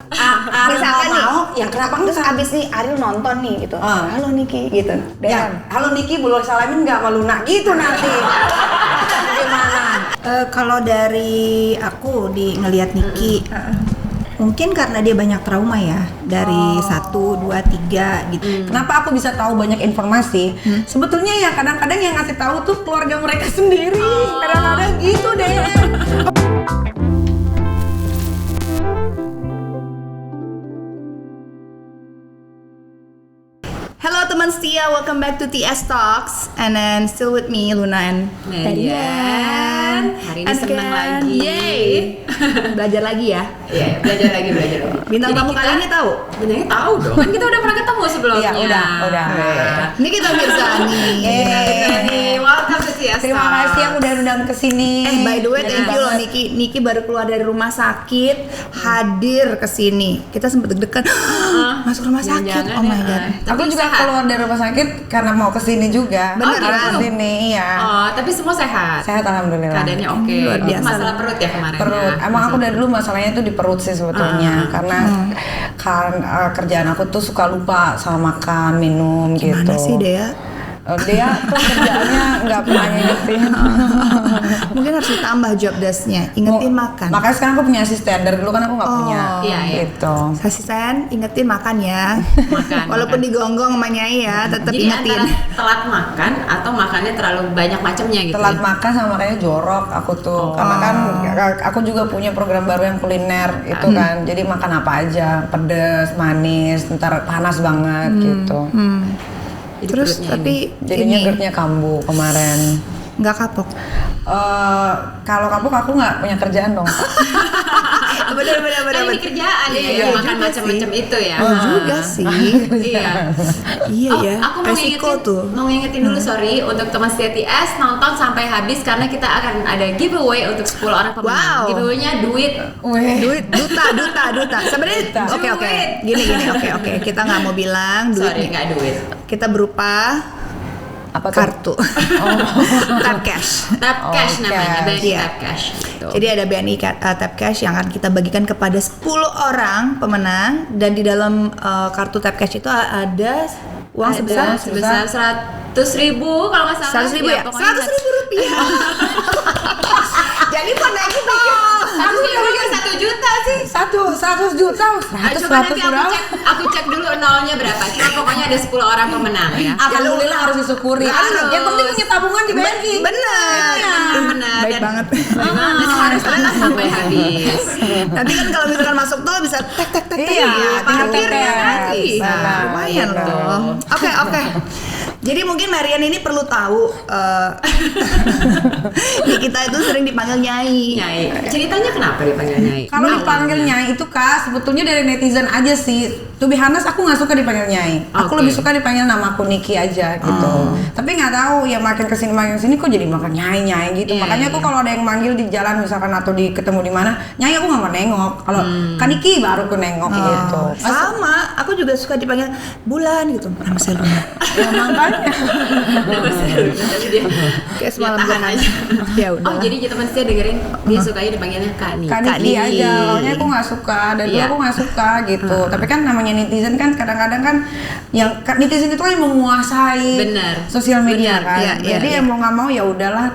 Ariel mau, ya kenapa Terus enggak? abis nih Ariel nonton nih gitu. Halo Niki gitu. Ya, halo Niki, boleh salamin nggak sama Luna gitu nanti. Gimana? Kalau dari aku ngelihat Niki, mungkin karena dia banyak trauma ya dari 1, 2, 3 gitu. Kenapa aku bisa tahu banyak informasi? Sebetulnya ya kadang-kadang yang ngasih tahu tuh keluarga mereka sendiri. Kadang-kadang gitu deh. Hello teman setia, welcome back to TS Talks, and then still with me Luna and Median. Hari ini senang lagi. Yay. Belajar lagi ya. Iya, belajar lagi. Bintang tamu kali ini tahu? Benernya tahu dong. Kan kita udah pernah ketemu sebelumnya. Iya, udah. Ini kita Mirzani. Welcome to TS. Terima kasih yang udah undang ke sini. By the way, thank you loh Niki baru keluar dari rumah sakit, hadir ke sini. Kita sempet deg-degan. Masuk rumah sakit. Oh my god. Aku juga keluar dari rumah sakit karena mau ke sini juga. Beneran? Ke sini, iya. Oh, tapi semua sehat. Sehat alhamdulillah. Keadaannya oke. Luar biasa. Masalah perut ya kemarin. Perut. Ya? Emang aku dari dulu masalahnya tuh di perut sih sebetulnya. Karena kerjaan aku tuh suka lupa sama makan, minum gitu. Gimana sih Dea? Dia tuh kerjaannya nggak pernah ngingetin. Mungkin harus ditambah job desk-nya, ingetin makan. Makanya sekarang aku punya asisten. Dari dulu kan aku nggak punya. Iya. Gitu. Asisten, ingetin makan ya. Makan. Walaupun digonggong sama Nyai ya, tetap Jadi ingetin. antara telat makan atau makannya terlalu banyak macamnya gitu. Telat makan sama makanya jorok aku tuh. Karena kan aku juga punya program baru yang kuliner itu kan. Jadi makan apa aja, pedes, manis, ntar panas banget gitu. Jadi Terus perutnya tapi Jadinya ini GERD-nya kambuh kemarin. nggak kapok. Kalau kapok aku nggak punya kerjaan dong. Bener. Kan ini kerjaan ya, Iya, makan juga macam-macam itu ya. Oh juga sih. Iya. Iya ya. Aku mau Resiko ngingetin, tuh. mau ngingetin dulu sorry untuk teman setia TS nonton sampai habis karena kita akan ada giveaway untuk 10 orang pemenang. Wow. Giveaway-nya duit. Duit duta. Sebenarnya oke. Duit. Gini oke. Kita nggak mau bilang duit. Sorry, nggak duit. Kita berupa Apa tuh? kartu. Tap cash. Tap cash namanya, cash. BNI Iya. Tap Cash. Gitu. Jadi ada BNI Tap Cash yang akan kita bagikan kepada 10 orang pemenang, dan di dalam kartu Tap Cash itu ada uang sebesar 100.000 kalau nggak salah. 100.000 ya? pokoknya 100.000 rupiah. Jadi pada aku pikir 1 juta sih. 100 juta. Coba nanti aku cek dulu nolnya berapa. Cuma pokoknya ada 10 orang pemenang ya. Alhamdulillah harus disyukuri. Harus. Yang penting punya tabungan di BNI. bener. Benar. Baik banget. Dan harus tenang sampai habis. Nanti kan kalau misalkan masuk tol bisa tek. Iya, tinggal parkir tek. kan bisa. Nah, Lumayan gitu. loh. Oke. Jadi mungkin Marian ini perlu tahu di kita itu sering dipanggil Nyai. Nyai. Ceritanya kenapa dipanggil Nyai? Kalau dipanggil Nyai itu Kak, sebetulnya dari netizen aja sih. To be honest, aku nggak suka dipanggil Nyai. Aku Oke. lebih suka dipanggil nama aku Niki aja gitu. Tapi nggak tahu ya makin kesini kok jadi makan Nyai gitu. Iya, Makanya aku kalau ada yang manggil di jalan misalkan atau ketemu di mana, Nyai aku nggak mau nengok. Kalau Kak Niki baru aku nengok gitu. Sama, aku juga suka dipanggil Bulan gitu. Nama saya Luna. Ya makanya. Tapi dia Kayak semalam tahan gue aja. Ya udah. Oh, jadi teman saya dengerin dia sukanya dipanggilnya Kak Niki. Kak Kak Niki Niki. aja, awalnya aku nggak suka, dan dulu Iya. aku nggak suka gitu. Tapi kan namanya netizen kan kadang-kadang kan yang netizen itu kan yang menguasai Bener. sosial media Bener, kan. iya, Jadi iya. ya mau nggak mau ya udahlah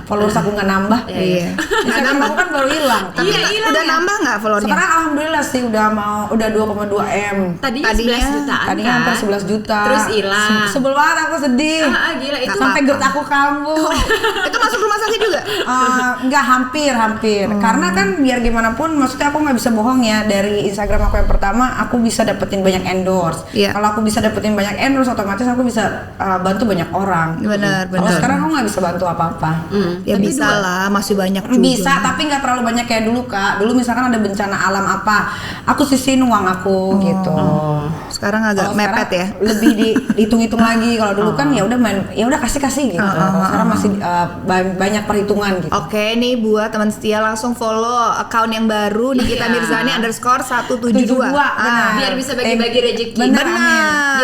followers aku nggak nambah. Iya. Instagram aku kan baru hilang. Tapi udah nambah nggak followernya? Sekarang alhamdulillah sih udah 2,2 M. Tadinya 11 jutaan Tadinya kan? hampir 11 juta. Terus hilang. Sebel banget aku sedih. Gila itu. Sampai GERD aku kambuh. Itu masuk rumah sakit juga? Enggak, hampir. Karena kan biar gimana pun, maksudnya aku nggak bisa bohong ya, dari Instagram aku yang pertama aku bisa dapetin banyak endorse. Iya. Kalau aku bisa dapetin banyak endorse, otomatis aku bisa bantu banyak orang. Benar. Kalau sekarang aku nggak bisa bantu apa-apa. Ya Tapi bisa lah, masih banyak juga. Bisa, tapi nggak terlalu banyak kayak dulu Kak. Dulu misalkan ada bencana alam apa, aku sisihin uang aku gitu. Sekarang agak Kalau mepet ya. sekarang lebih dihitung-hitung lagi. Kalau dulu kan ya udah kasih gitu. Kalau sekarang masih banyak perhitungan gitu. Oke, nih buat teman setia langsung follow account yang baru Nikita Iya. Mirzani _172. 72, benar. Biar bisa bagi-bagi rezeki. Bener.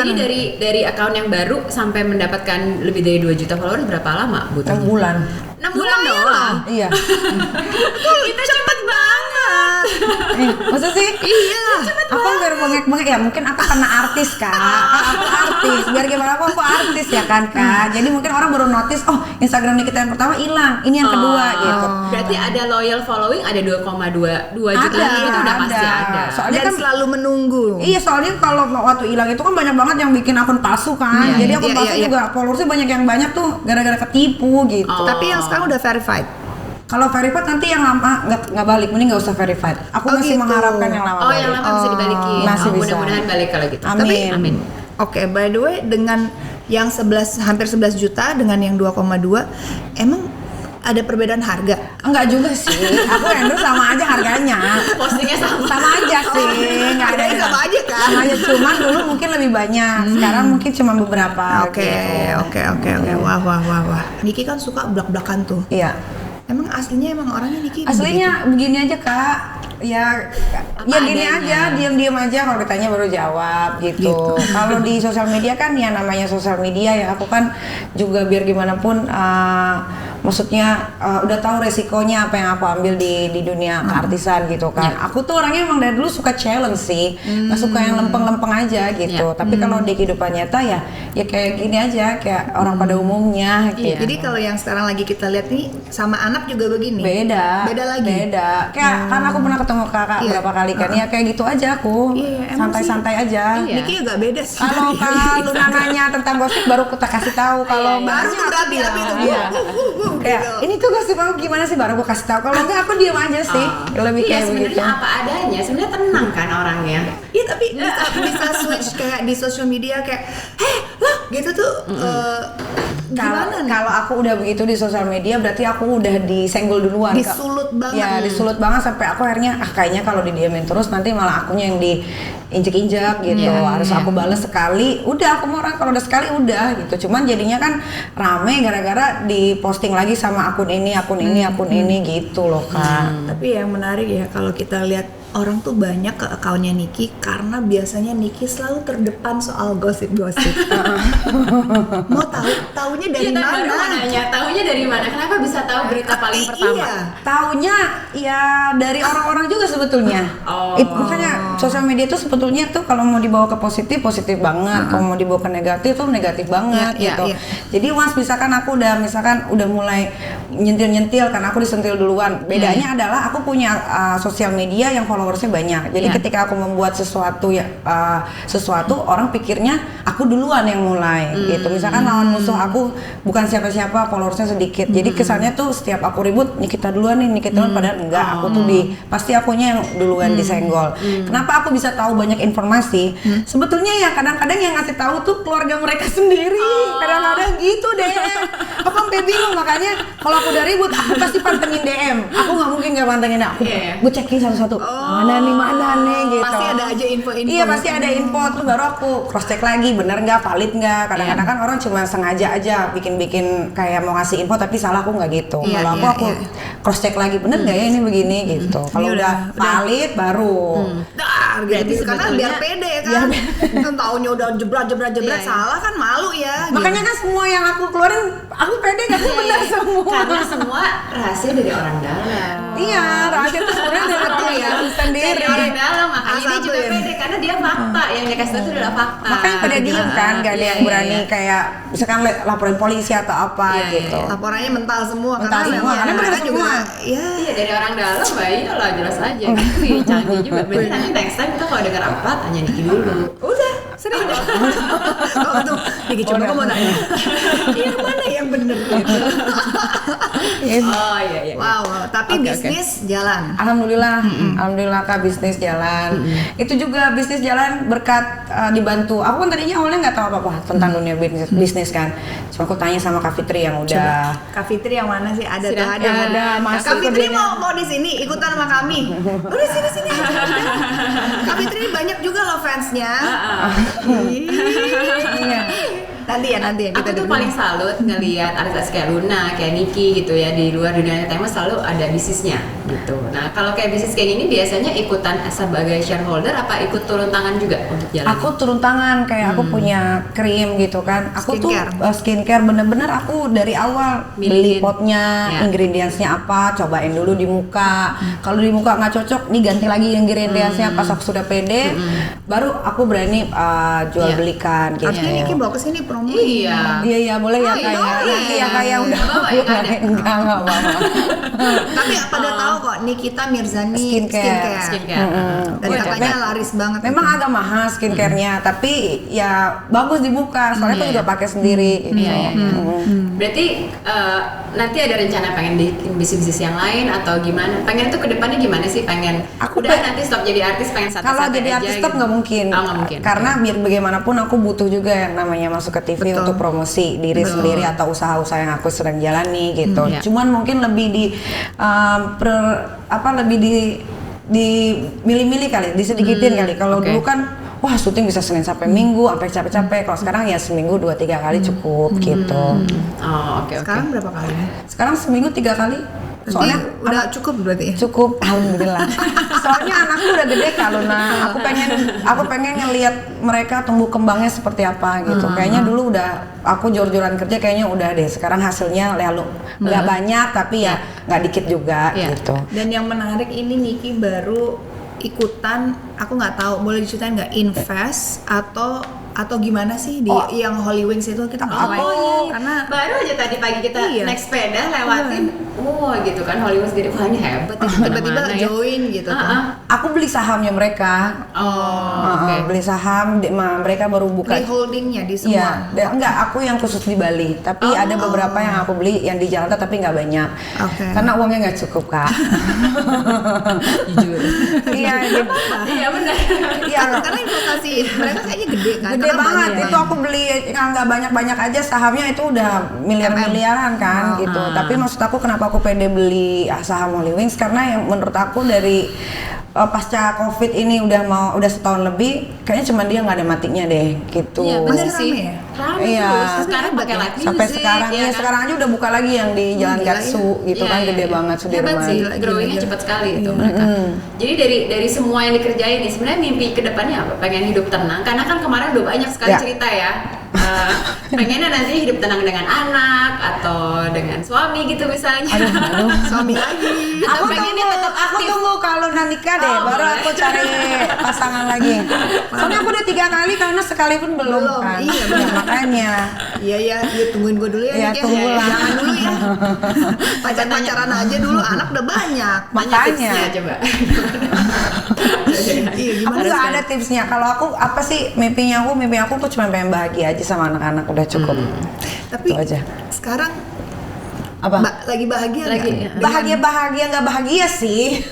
Jadi dari account yang baru sampai mendapatkan lebih dari 2 juta followers berapa lama, Bu? 6 bulan. 6 bulan doang. Iya. Kita cepet banget. Masa sih? Iya. Aku biar bengek-bengek ya, mungkin aku karena artis Kak. Aku artis, biar gimana aku artis ya kan Kak. Jadi mungkin orang baru notice, oh Instagram kita yang pertama hilang, ini yang kedua gitu. Berarti ada loyal following ada 2,2 juta Ada, itu udah pasti ada. Soalnya Dan kan selalu menunggu. iya, soalnya kalau waktu hilang itu kan banyak banget yang bikin akun palsu kan. Jadi akun palsu juga followersnya banyak yang banyak tuh gara-gara ketipu gitu. Tapi yang sekarang udah verified. Kalau verified nanti yang lama nggak balik, mending nggak usah verified. Aku masih gitu. mengharapkan yang lama. Oh, balik. yang lama bisa dibalikin. Masih bisa. Mudah-mudahan balik kalau gitu. Amin. Amin. Oke, by the way, dengan yang hampir 11 juta dengan yang 2,2, emang ada perbedaan harga? Enggak juga sih. Aku endorse sama aja harganya. Postingnya sama. Sama aja sih. Nggak ada Harganya yang- sama aja kan? Sama aja, cuman dulu mungkin lebih banyak. Sekarang mungkin cuma beberapa. Oke. Wah. Niki kan suka blak-blakan tuh. Iya. Emang aslinya orangnya Niki Aslinya begini aja Kak. Ya gini adanya. aja, diam-diam aja, kalau ditanya baru jawab gitu. Kalau di sosial media kan ya namanya sosial media ya, aku kan juga biar gimana pun maksudnya udah tahu resikonya apa yang aku ambil di dunia keartisan gitu kan. Aku tuh orangnya emang dari dulu suka challenge sih, nggak suka yang lempeng-lempeng aja gitu. Tapi kalau di kehidupan nyata ya kayak gini aja, kayak orang pada umumnya gitu. Jadi kalau yang sekarang lagi kita lihat nih sama anak juga begini. Beda lagi. Beda. Kayak kan aku pernah ketemu kakak berapa kali kan, ya kayak gitu aja aku. Iya, emang Santai-santai aja. Iya. Niki agak beda sih. Kalau Kak Luna nanya tentang gosip baru kita kasih tahu. Kalau baru Mbaknya aku berapi-api tuh. Iya. Kayak ini tuh gosip aku gimana sih, baru aku kasih tahu. Kalau enggak aku diam aja sih. Lebih Iya, kayak sebenarnya begitu. apa adanya. Sebenarnya tenang kan orangnya. Iya, tapi bisa switch kayak di sosial media kayak, lah gitu tuh. Gimana nih? Kalau aku udah begitu di sosial media berarti aku udah disenggol duluan. Disulut banget. Ya, disulut banget sampai aku akhirnya kayaknya kalau didiamin terus nanti malah akunya yang diinjek-injek gitu. Harus aku balas sekali. Udah aku mau orang kalau udah sekali udah gitu. Cuman jadinya kan rame gara-gara diposting lagi sama akun ini gitu loh Kak. Tapi yang menarik ya kalau kita lihat orang tuh banyak ke akunnya Niki karena biasanya Niki selalu terdepan soal gosip-gosip. Mau taunya dari Iya, mana? baru mau nanya, tahunya dari mana? Kenapa bisa tahu berita paling pertama? Iya. Taunya ya dari orang-orang juga sebetulnya. Makanya sosial media tuh sebetulnya tuh kalau mau dibawa ke positif banget, kalau mau dibawa ke negatif tuh negatif banget Iya, gitu. iya. Jadi once misalkan aku udah mulai nyentil karena aku disentil duluan. Bedanya adalah aku punya sosial media yang followersnya banyak. Jadi ketika aku membuat sesuatu orang pikirnya aku duluan yang mulai gitu. Misalkan lawan musuh aku bukan siapa-siapa, followersnya sedikit. Jadi kesannya tuh setiap aku ribut Nikita duluan padahal enggak. Aku tuh pasti akunya yang duluan disenggol. Kenapa aku bisa tahu banyak informasi? Sebetulnya ya kadang-kadang yang ngasih tahu tuh keluarga mereka sendiri. Kadang-kadang gitu deh. Aku sampai bingung, makanya kalau aku udah ribut aku pasti pantengin DM. Aku nggak mungkin nggak pantengin aku. Gue checking satu-satu. Mana nih gitu. Pasti ada aja info-info. Iya, pasti ada info, terus baru aku cross check lagi bener nggak, valid nggak. Kadang-kadang kan orang cuma sengaja aja bikin kayak mau ngasih info tapi salah, aku nggak gitu. Kalau aku cross check lagi bener nggak ya ini begini gitu. Kalau udah valid baru. Gitu. Karena biar pede kan. Kan taunya udah jebret salah kan malu ya. Makanya kan semua yang aku keluarin aku pede nggak sih bener semua. Karena semua rahasia dari orang dalam. Iya, rahasia itu sebenarnya dari orang dalam sendiri. Dari orang dalam, makanya dia juga Satu, pede karena dia fakta yang dia kasih tahu itu adalah fakta. Makanya pada diem kan, gak ada yang berani kayak misalkan laporin polisi atau apa gitu. Laporannya mental semua Mental semua, karena bener mereka juga semua. Iya, dari orang dalam, mbak iyalah jelas aja. Wih, canggih juga. Berarti nanti next time kita kalau dengar apa tanya Niki dulu. Udah, sering. Oh tuh, Niki coba aku mau nanya. Yang mana yang bener gitu. Oh iya. Wow, tapi bisnis jalan. Alhamdulillah Kak, bisnis jalan. Itu juga bisnis jalan berkat dibantu. Aku kan tadinya awalnya nggak tahu apa-apa tentang dunia bisnis kan. Cuma aku tanya sama Kak Fitri yang udah. Kak Fitri yang mana sih? Ada Sudah tuh ada. masuk Kak ke Fitri dunia. mau di sini ikutan sama kami. Udah sini. Kak Fitri banyak juga loh fansnya. Iya. nanti ya Aku kita tuh dulu. paling salut ngelihat artis kayak Luna, kayak Niki gitu ya, di luar dunia entertainment selalu ada bisnisnya gitu. Nah kalau kayak bisnis kayak gini biasanya ikutan sebagai shareholder apa ikut turun tangan juga untuk jalan? Aku turun tangan, kayak aku punya krim gitu kan. Aku Skincare. tuh skincare bener-bener aku dari awal beli Milihin. potnya, Ya. ingredientsnya apa, cobain dulu di muka. Kalau di muka nggak cocok, nih ganti lagi ingredientsnya. Pas aku sudah pede, baru aku berani jual Iya. belikan gitu. Harusnya Niki bawa ke sini promo. Iya. Iya boleh ya Oh, iya, kayak boleh. nanti ya kayak udah Bawa ya, nggak ada? enggak apa-apa. Tapi pada tahu kok Nikita Mirzani Skincare. Skincare. Dan Iya, katanya tapi- laris banget. Memang itu. agak mahal skincare-nya, tapi ya bagus dibuka. Soalnya aku Iya, juga iya. pakai sendiri. Gitu. Iya, iya, iya. Berarti nanti ada rencana pengen bikin bisnis yang lain atau gimana? Pengen tuh kedepannya gimana sih? Pengen Aku udah nanti stop jadi artis, pengen Kalau santai-santai jadi aja artis gitu? tetap nggak mungkin. Oh, nggak mungkin. Karena biar bagaimanapun aku butuh juga yang namanya masuk ke TV Betul. untuk promosi diri Betul. sendiri atau usaha-usaha yang aku sedang jalani gitu. Iya. Cuman mungkin lebih lebih di milih-milih kali, disedikitin kali. Kalau oke. dulu kan wah syuting bisa Senin sampai Minggu, sampai capek-capek. Kalau sekarang ya seminggu 2-3 kali cukup gitu. Oh, oke. Sekarang berapa kali? Sekarang seminggu 3 kali. Soalnya Soalnya udah cukup berarti ya. cukup, alhamdulillah. Soalnya anakku udah gede kalau aku pengen ngelihat mereka tumbuh kembangnya seperti apa gitu. Kayaknya dulu udah aku jor-joran kerja kayaknya udah deh. Sekarang hasilnya lalu nggak banyak tapi ya nggak dikit juga Iya. gitu. Dan yang menarik ini Niki baru ikutan, aku nggak tahu boleh diceritain nggak invest atau gimana sih di Oh. yang Holy Wings itu kita nggak tahu. Karena baru aja tadi pagi kita Iya. naik sepeda lewatin, gitu kan Hollywood gede, wah ini hebat ya, tiba-tiba kemana-mana ya. join gitu Ah, kan. ah. Aku beli sahamnya mereka. Oh, oke. Beli saham, mereka baru buka. Di holdingnya di Iya, semua. enggak aku yang khusus di Bali, tapi ada beberapa yang aku beli yang di Jakarta tapi nggak banyak. Oke. Karena uangnya nggak cukup kak. Jujur. Iya, jadi- Iya benar. iya. Karena investasi mereka kayaknya gede kan. Gede Karena banget banyak. itu aku beli nggak banyak aja sahamnya itu udah miliaran kan gitu. Tapi maksud aku kenapa aku pede beli saham Holy Wings karena yang menurut aku dari pasca Covid ini udah setahun lebih kayaknya cuma dia nggak ada matinya deh gitu. Iya Masih benar sih. rame ya? Rame Iya. terus. Sekarang pakai live music. Sampai sekarang ya ya kan? sekarang aja udah buka lagi yang di Jalan gila Gatsu gitu Iya, kan iya, gede iya. banget Hebat Sudirman. sih, Gila, growingnya gila. cepat sekali itu mereka. Jadi dari semua yang dikerjain nih, sebenarnya mimpi kedepannya apa? Pengen hidup tenang, karena kan kemarin udah banyak sekali Ya. cerita ya. Pengennya nanti hidup tenang dengan anak atau dengan suami gitu misalnya. Suami lagi. Atau Aku pengennya tetap aku aktif. tunggu kalau udah nikah deh, Oh, baru boleh. aku cari pasangan lagi. Soalnya aku udah 3 kali karena sekali pun belum Belum, kan. iya, Ya, benar. makanya. Iya tungguin gue dulu ya. Iya, Nik, tunggu lah. Jangan dulu ya. Pacaran aja dulu, anak udah banyak. Tanya Makanya. tipsnya coba. Iya Aku gimana? nggak ada tipsnya. Kalau aku apa sih mimpi aku tuh cuma pengen bahagia aja sama anak-anak udah cukup. Tapi Itu aja. sekarang Apa? lagi bahagia Lagi, nggak? ya. Dengan- Bahagia nggak bahagia sih.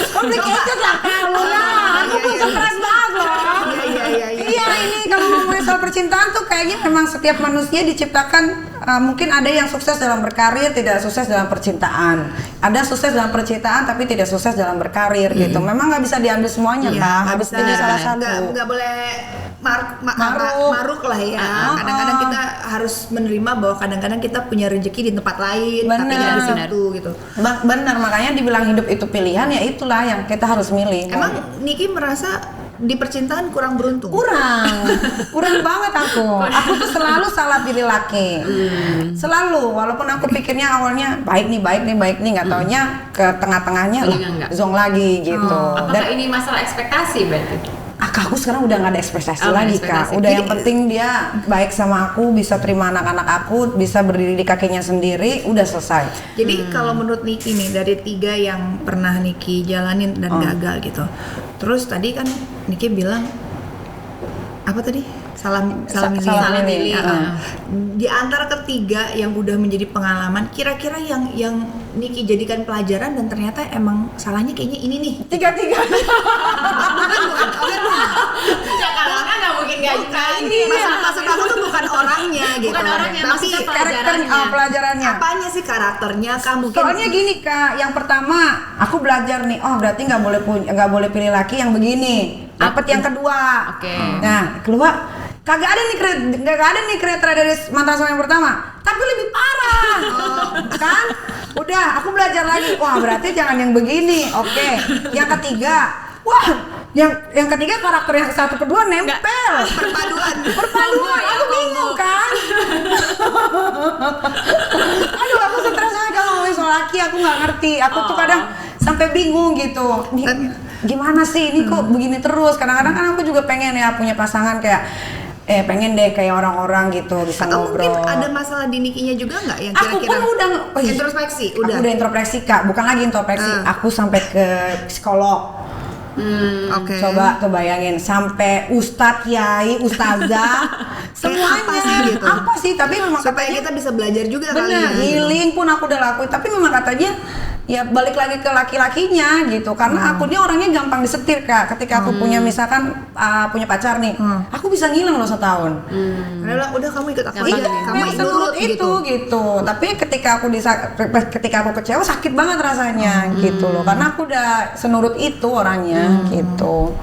Complicated lah kamu lah. Aku tuh stres banget loh. Iya. Iya ini kalau ngomongin soal percintaan tuh kayaknya memang setiap manusia diciptakan mungkin ada yang sukses dalam berkarir, tidak sukses dalam percintaan. Ada sukses dalam percintaan tapi tidak sukses dalam berkarir gitu. Memang nggak bisa diambil semuanya Iya, kan, nggak harus bisa, pilih salah satu. nggak boleh Maruk. maruk lah ya. Kadang-kadang kita harus menerima bahwa kadang-kadang kita punya rezeki di tempat lain, tapi Benar. nggak di situ gitu. Benar, makanya dibilang hidup itu pilihan ya itulah yang kita harus milih. Emang Niki merasa di percintaan kurang beruntung? kurang banget aku tuh selalu salah pilih laki, selalu, walaupun aku pikirnya awalnya baik nih nggak taunya ke tengah-tengahnya lah Enggak. zong lagi gitu. Apakah ini masalah ekspektasi berarti? Aku sekarang udah nggak ada ekspektasi Oh, nggak ada lagi ekspektasi. kak, udah Jadi- yang penting dia baik sama aku, bisa terima anak-anak aku, bisa berdiri di kakinya sendiri, udah selesai. Jadi kalau menurut Niki nih, dari 3 yang pernah Niki jalanin dan gagal gitu. Terus tadi kan Niki bilang apa tadi? Salah milih. salah milih. Di antara ketiga yang udah menjadi pengalaman, kira-kira yang Niki jadikan pelajaran dan ternyata emang salahnya kayaknya ini nih. Tiga-tiga. Ya kalau kan nggak mungkin nggak Maksud aku tuh bukan orangnya gitu. Bukan orangnya, tapi maksudnya Karakter pelajarannya. apanya sih karakternya? Mungkin Soalnya gini kak, yang pertama aku belajar nih, oh berarti nggak boleh pilih laki yang begini. dapet yang kedua. Oke. Nah, keluar kagak ada nih kriteria dari mantan suami yang pertama, tapi lebih parah. Kan? Udah, aku belajar lagi. Wah, berarti jangan yang begini. Oke. Yang ketiga, wah, yang ketiga karakter yang satu kedua nempel. Perpaduan. Aku bingung kan. Aduh, aku stres aja kalau ngomongin soal laki, aku nggak ngerti. Aku tuh kadang sampai bingung gitu. Gimana sih ini kok begini terus? Kadang-kadang kan aku juga pengen ya punya pasangan kayak pengen deh kayak orang-orang gitu bisa Atau ngobrol. mungkin ada masalah di Nikinya juga nggak yang Aku kira-kira pun udah introspeksi? Aku udah introspeksi Kak, bukan lagi introspeksi. Aku sampai ke psikolog. Oke. Coba kebayangin sampai ustadz, kiai, ustazah, semuanya apa sih gitu? Apa sih? Tapi memang Supaya katanya kita bisa belajar juga kali bener, ya. healing pun aku udah lakuin. Tapi memang katanya ya balik lagi ke laki-lakinya gitu. Karena aku ini orangnya gampang disetir Kak. Ketika aku punya misalkan punya pacar nih, aku bisa ngilang loh setahun. Udah kamu ikut aku Iya, aja, kamu memang senurut itu gitu. Tapi ketika aku kecewa sakit banget rasanya gitu loh. Karena aku udah senurut itu orangnya gitu.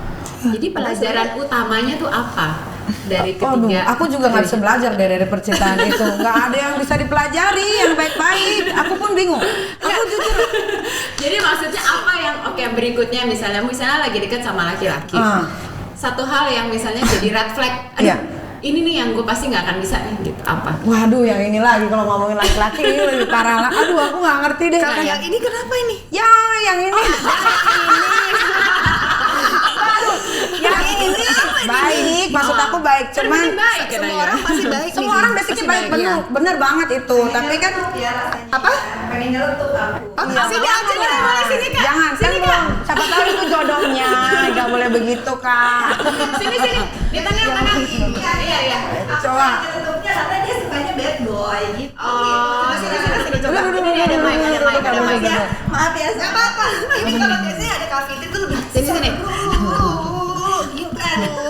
Jadi pelajaran utamanya tuh apa dari Aduh, ketiga? aku juga nggak bisa belajar dari percintaan itu. Nggak ada yang bisa dipelajari yang baik-baik. Aku pun bingung. Aku jujur. Jadi maksudnya apa yang berikutnya misalnya lagi deket sama laki-laki. Satu hal yang misalnya jadi red flag. Aduh, Iya. ini nih yang gue pasti nggak akan bisa nih gitu. Apa? Waduh, yang ini lagi kalau ngomongin laki-laki ini lebih parah lah. Aduh, aku nggak ngerti deh. Kalau yang ini kenapa ini? Ya, yang ini. Aduh, yang ini baik. Maksud aku baik, cuman baik Semua katanya. orang pasti baik. semua Niki. orang basicnya Pasti baik, iya. bener banget itu. Tapi kan Apa? Pengen nyeletuk aku. Oh, sini aja deh, boleh sini Kak. jangan, kan belum. Siapa tahu itu jodohnya, nggak boleh begitu Kak. Sini di tangan. Iya. Coba. Nyeletuknya karena dia sukanya bad boy gitu. Oh, sini coba. Duduk, Ini ada mic. Ya, maaf ya, nggak apa-apa. Ini kalau biasanya ada Kak Fitri tuh lebih Sini. gitu.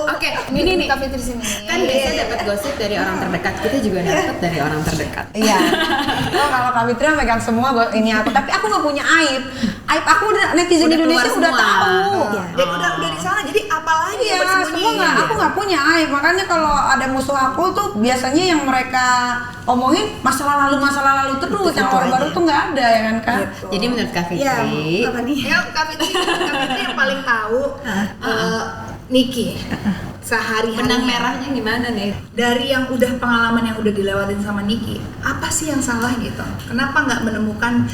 Oke, ini nih. Kak Fitri sini. Kan biasa dapat gosip dari orang terdekat, kita juga dapat dari orang terdekat. Iya. Oh, kalau Kak Fitri megang semua ini aku, tapi aku nggak punya aib. Aib aku netizen Udah Indonesia keluar udah semua. tahu. Dan udah di sana, jadi apalagi Iya, yang bersembunyi? semua nggak. Aku nggak punya aib. Makanya kalau ada musuh aku tuh biasanya yang mereka omongin masalah lalu terus. Yang baru tuh nggak ada ya kan Kak? Jadi menurut Kak Ya, Fitri, apa nih? Ya, Kak Fitri yang paling tahu Niki sehari-hari benang merahnya gimana nih? dari yang udah pengalaman yang udah dilewatin sama Niki, apa sih yang salah gitu? Kenapa nggak menemukan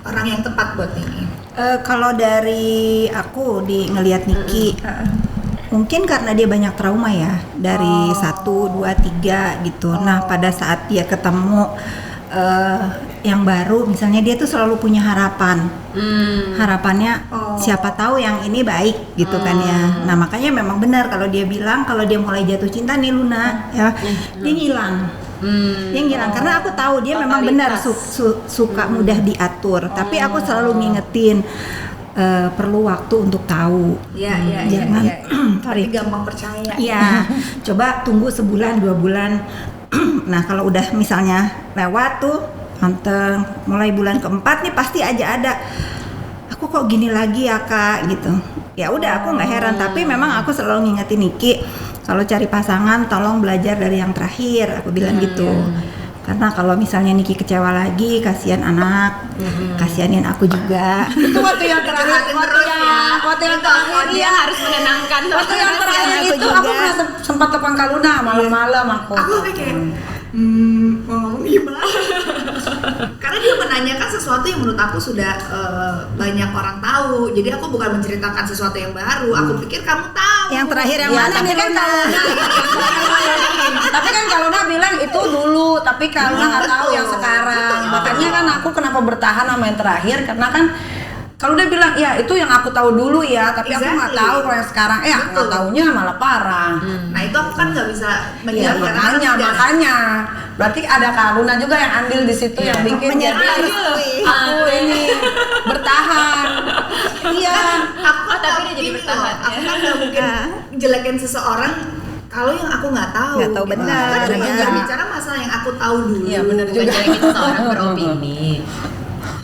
orang yang tepat buat Niki? Kalau dari aku ngelihat Niki, mungkin karena dia banyak trauma ya dari 1, 2, 3 gitu. Nah pada saat dia ketemu yang baru, misalnya dia tuh selalu punya harapan. Harapannya siapa tahu yang ini baik gitu kan ya. Nah makanya memang benar kalau dia bilang kalau dia mulai jatuh cinta nih Luna ya, dia ngilang. Dia ngilang karena aku tahu dia memang benar suka mudah diatur. Tapi aku selalu ngingetin perlu waktu untuk tahu. Jangan sorry. Gampang percaya. Iya, coba tunggu sebulan 2 bulan. Nah kalau udah misalnya lewat tuh anteng, mulai bulan keempat nih pasti aja ada. Aku kok gini lagi ya Kak gitu. Ya udah aku nggak heran, tapi memang aku selalu ngingetin Niki kalau cari pasangan tolong belajar dari yang terakhir. Aku bilang gitu. Karena kalau misalnya Niki kecewa lagi, kasihan anak, kasihanin aku juga. Itu waktu yang terakhir, waktu yang terakhir Dia harus menenangkan. Waktu yang terakhir aku itu juga. aku pernah sempat telepon Kak Luna malam-malam aku. Aku sampai kayak mau ngomong gimana? Karena dia menanyakan sesuatu yang menurut aku sudah banyak orang tahu. Jadi aku bukan menceritakan sesuatu yang baru. Aku pikir kamu tahu. Yang terakhir yang Ya, mana tapi nih kan Luna? Tapi kan Kak Luna bilang itu dulu, tapi Kak Luna nggak tahu yang sekarang. Makanya kan aku kenapa bertahan sama yang terakhir karena kan kalau dia bilang ya itu yang aku tahu dulu ya, tapi aku nggak Exactly. tahu kalau yang sekarang nggak taunya malah parah. Nah itu aku kan nggak bisa Iya menjelaskan. makanya berarti ada Kak Luna juga yang andil di situ yang bikin jadi aku ini bertahan. Iya. Aku Oh, tapi dia jadi gini bertahan, loh, Aku ya. kan nggak mungkin jelekin seseorang kalau yang aku nggak tahu. Nggak tahu gitu. benar, Aku kan cuma ya. berbicara masalah yang aku tahu dulu. Iya, benar Bukan juga. jadi kita seorang beropini.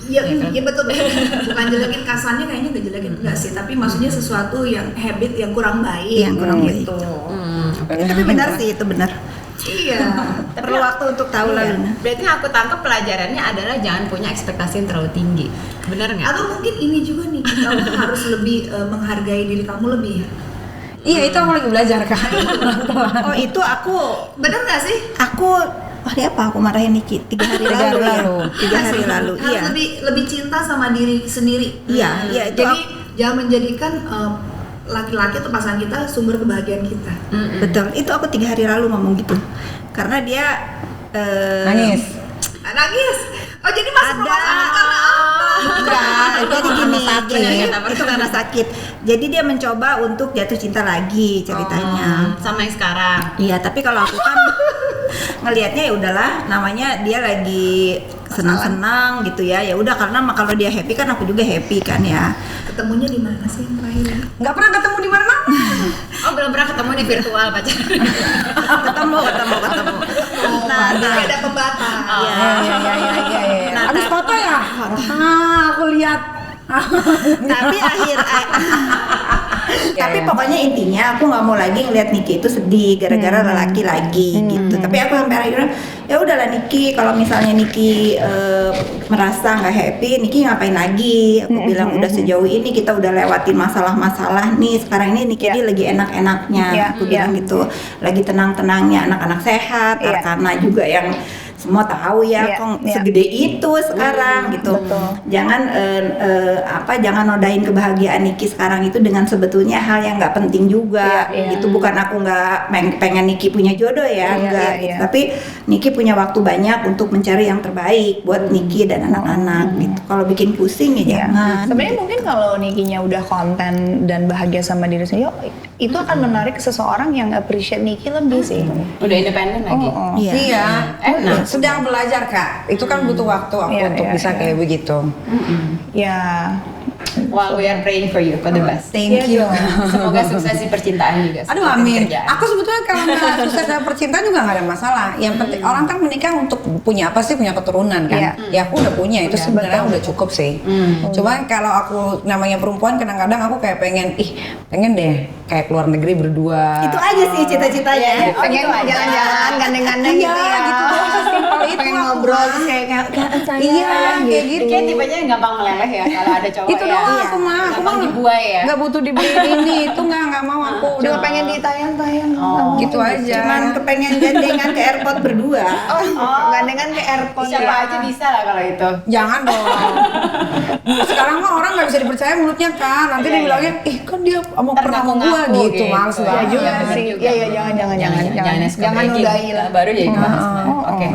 Iya, iya betul. Bukan jelekin, kasarnya kayaknya nggak jelekin enggak sih, tapi maksudnya sesuatu yang habit yang kurang baik. Yang kurang baik. gitu. Tapi benar sih, itu benar. Iya. Perlu waktu untuk tahu lah. Luna. Berarti yang aku tangkap pelajarannya adalah jangan punya ekspektasi yang terlalu tinggi. Benar nggak? Atau mungkin ini juga nih, kamu harus lebih menghargai diri kamu lebih. Iya, itu aku lagi belajar Kak. Oh, itu aku Bener nggak sih? hari apa aku marahin Niki 3 hari lalu ya. 3 hari lalu. Harus Iya. lebih cinta sama diri sendiri. Iya, iya itu Jadi jangan menjadikan laki-laki atau pasangan kita sumber kebahagiaan kita. betul. Itu aku 3 hari lalu ngomong gitu. Karena dia Nangis. Nangis. Oh jadi masuk Ada. rumah sakit karena Enggak, jadi gini, Penyakit apa? itu karena sakit. Jadi dia mencoba untuk jatuh cinta lagi ceritanya. Sama yang sekarang. Iya, tapi kalau aku kan ngelihatnya ya udahlah, namanya dia lagi senang-senang gitu ya. Ya udah, karena kalau dia happy kan aku juga happy kan ya. ketemunya di mana sih yang terakhir? Nggak pernah ketemu di mana-mana. Oh, belum pernah ketemu di virtual pacaran. ketemu. Nah, Tapi ada pembatas. Iya. Habis foto ya? Aku lihat. tapi tapi pokoknya intinya aku nggak mau lagi ngeliat Niki itu sedih gara-gara lelaki lagi gitu. Tapi aku sampai akhirnya ya udahlah Niki, kalau misalnya Niki merasa nggak happy, Niki ngapain lagi? Aku bilang udah sejauh ini kita udah lewatin masalah-masalah nih, sekarang ini Niki dia lagi enak-enaknya. Aku bilang gitu, lagi tenang-tenangnya, anak-anak sehat, Arkana juga yang semua tahu ya, kok segede itu sekarang gitu. Jangan jangan nodain kebahagiaan Niki sekarang itu dengan sebetulnya hal yang nggak penting juga. Gitu, bukan aku nggak pengen Niki punya jodoh ya, enggak. Gitu. Tapi Niki punya waktu banyak untuk mencari yang terbaik buat Niki dan anak-anak gitu. Kalau bikin pusing ya jangan. Sebenarnya mungkin kalau Nikinya udah konten dan bahagia sama diri sendiri, itu akan menarik seseorang yang appreciate Niki lebih sih. Udah independen lagi. Iya. Enak. Sedang belajar Kak. Itu kan butuh waktu aku untuk bisa kayak begitu. Ya. Well, we are praying for you for the best. Thank you. Semoga sukses di percintaan juga. Aduh amin. Aku sebetulnya kalau nggak sukses dalam percintaan juga nggak ada masalah. Yang penting orang kan menikah untuk punya apa sih, punya keturunan kan. Ya aku udah punya, itu sebenarnya udah cukup sih. Cuma kalau aku namanya perempuan kadang-kadang aku kayak pengen deh kayak keluar negeri berdua. Itu aja sih cita-citanya. Pengen jalan-jalan gandeng-gandeng gitu ya. Gitu doang, sesimpel itu. Pengen aku ngobrol mah. terus kayak saya. Iya, kayak gitu. Kayak tipenya yang gampang meleleh ya kalau ada cowok Itu ya. doang aku mah. Aku Gampang mah dibuai ya. nggak butuh dibeliin ini, itu nggak mau aku. Udah pengen ditayang-tayang. Gitu aja. Cuman kepengen gandengan ke airport berdua. Gandengan ke airport. Siapa aja bisa lah kalau itu. Jangan dong. Sekarang mah orang nggak bisa dipercaya mulutnya kan. Nanti dibilangnya, kan dia mau pernah mau gua gitu. Males Ya banget. juga sih. Iya, jangan nodai lah. Baru jadi bahas. Oke.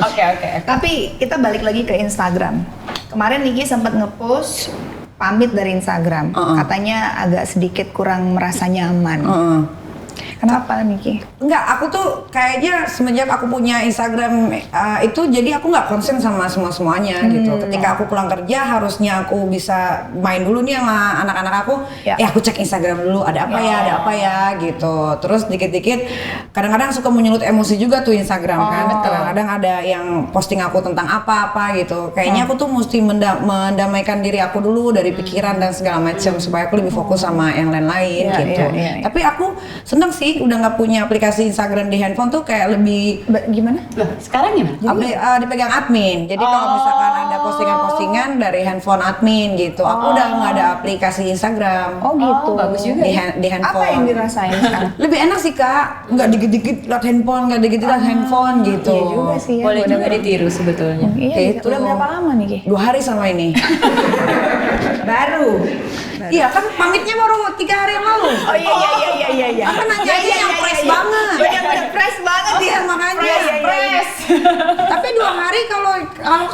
Oke. Tapi kita balik lagi ke Instagram. Kemarin Niki sempat ngepost pamit dari Instagram. Katanya agak sedikit kurang merasa nyaman. Kenapa Niki? Enggak, aku tuh kayaknya semenjak aku punya Instagram itu jadi aku nggak konsen sama semuanya gitu. Ketika aku pulang kerja harusnya aku bisa main dulu nih sama anak-anak aku. Aku cek Instagram dulu ada apa ya gitu. Terus dikit-dikit kadang-kadang suka menyulut emosi juga tuh Instagram kan. Kadang-kadang ada yang posting aku tentang apa-apa gitu. Kayaknya aku tuh mesti mendamaikan diri aku dulu dari pikiran dan segala macam supaya aku lebih fokus sama yang lain-lain gitu. Tapi aku seneng sih udah nggak punya aplikasi Instagram di handphone tuh, kayak lebih Gimana? Loh, sekarang gimana? dipegang admin. Jadi kalau misalkan ada postingan-postingan dari handphone admin gitu, aku udah nggak ada aplikasi Instagram. Oh gitu. Bagus juga Di handphone. Apa yang dirasain sekarang? Lebih enak sih Kak, nggak dikit-dikit liat handphone, nggak dikit-dikit liat handphone gitu. Iya juga sih ya. Boleh juga ditiru sebetulnya. Iya, Gitu. udah berapa lama Niki? 2 hari sama ini. Baru. Iya kan pamitnya baru 3 hari yang lalu. Oh iya. Apa nanya yang fresh banget. Udah fresh banget Iya makanya. fresh. Tapi 2 hari kalau